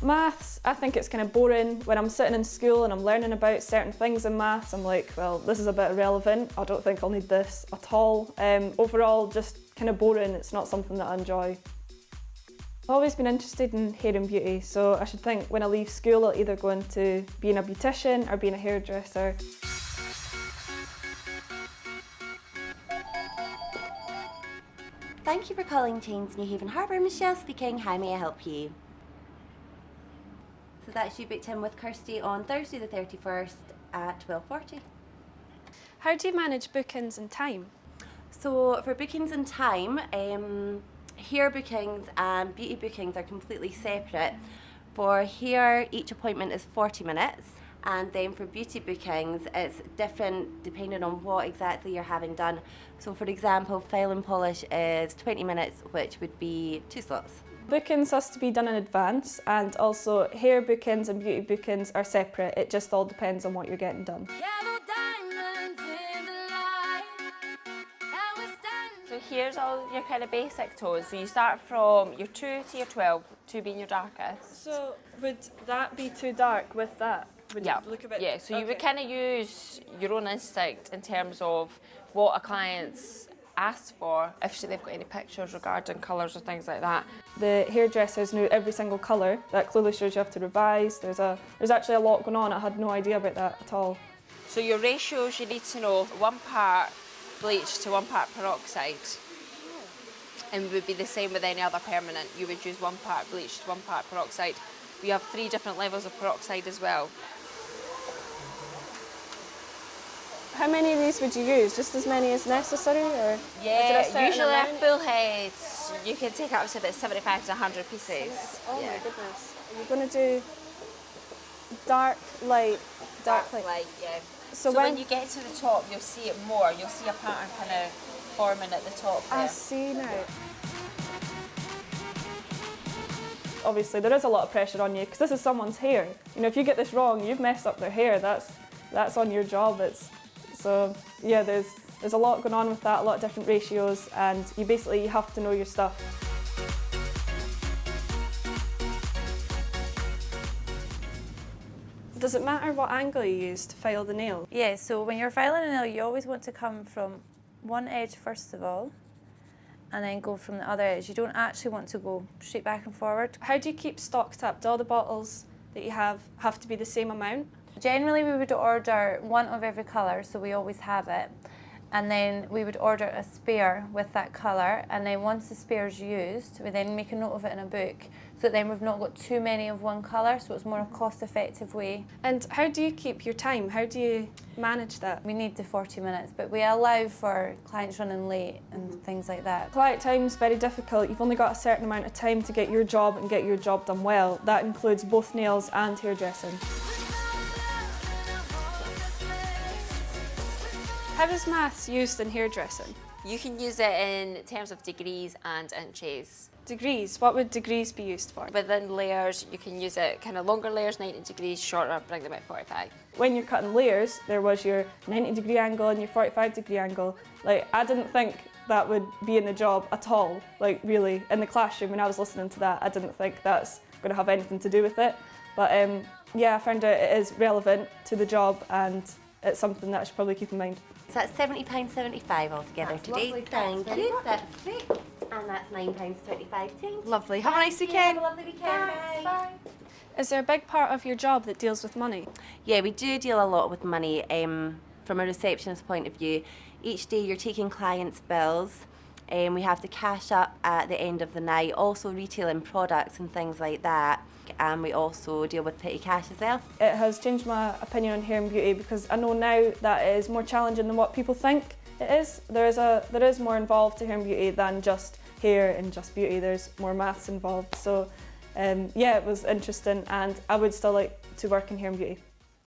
Maths, I think it's kind of boring. When I'm sitting in school and I'm learning about certain things in maths, I'm like, well, this is a bit irrelevant. I don't think I'll need this at all. Overall, just kind of boring. It's not something that I enjoy. I've always been interested in hair and beauty, so I should think when I leave school I'll either go into being a beautician or being a hairdresser. Thank you for calling Chains Newhaven Harbour. Michelle speaking. How may I help you? So that's you booked in with Kirsty on Thursday the 31st at 12:40. How do you manage bookings and time? So for bookings and time, hair bookings and beauty bookings are completely separate. For hair, each appointment is 40 minutes. And then for beauty bookings, it's different depending on what exactly you're having done. So for example, file and polish is 20 minutes, which would be 2 slots. Bookings has to be done in advance, and also hair bookings and beauty bookings are separate. It just all depends on what you're getting done. So here's all your kind of basic tones. So you start from your 2 to your 12, 2 being your darkest. So would that be too dark with that? Would Yeah, it look a bit... yeah. So you would Okay. kind of use your own instinct in terms of what a client's asked for, if they've got any pictures regarding colours or things like that. The hairdressers knew every single colour. That clearly shows you have to revise. There's actually a lot going on. I had no idea about that at all. So your ratios, you need to know 1 part bleach to 1 part peroxide. And it would be the same with any other permanent. You would use 1 part bleach to 1 part peroxide. We have 3 different levels of peroxide as well. How many of these would you use? Just as many as necessary, or Yeah, is it a usually certain a amount? full head, you can take up to about 75 to 100 pieces. Oh Yeah. my goodness. Are you going to do dark, light, dark, light? Light, yeah. So So when you get to the top, you'll see it more. You'll see a pattern kind of forming at the top there. I see now. Obviously, there is a lot of pressure on you because this is someone's hair. You know, if you get this wrong, you've messed up their hair. That's on your job. So yeah, there's a lot going on with that, a lot of different ratios, and you basically have to know your stuff. Does it matter what angle you use to file the nail? Yeah, so when you're filing a nail, you always want to come from one edge first of all, and then go from the other edge. You don't actually want to go straight back and forward. How do you keep stocked up? Do all the bottles that you have to be the same amount? Generally, we would order 1 of every colour, so we always have it. And then we would order a spare with that colour, and then once the spare's used, we then make a note of it in a book, so that then we've not got too many of one colour, so it's more a cost-effective way. And how do you keep your time? How do you manage that? We need the 40 minutes, but we allow for clients running late and things like that. Client time's very difficult. You've only got a certain amount of time to get your job and get your job done well. That includes both nails and hairdressing. How is maths used in hairdressing? You can use it in terms of degrees and inches. Degrees, what would degrees be used for? Within layers, you can use it kind of longer layers, 90 degrees, shorter, bring them at 45. When you're cutting layers, there was your 90-degree angle and your 45-degree angle. Like, I didn't think that would be in the job at all. Like, really, in the classroom, when I was listening to that, I didn't think that's going to have anything to do with it. But yeah, I found out it is relevant to the job, and it's something that I should probably keep in mind. So that's £70.75 altogether today. lovely. Thank That's you. That's great. And that's £9.25 change. Lovely. Have a nice Have weekend. a lovely weekend. Bye. Is there a big part of your job that deals with money? Yeah, we do deal a lot with money from a receptionist point of view. Each day you're taking clients' bills, and we have to cash up at the end of the night, also retailing products and things like that. And we also deal with petty cash as well. It has changed my opinion on hair and beauty because I know now that it is more challenging than what people think it is. There is more involved to hair and beauty than just hair and just beauty. There's more maths involved. So yeah, it was interesting, and I would still like to work in hair and beauty.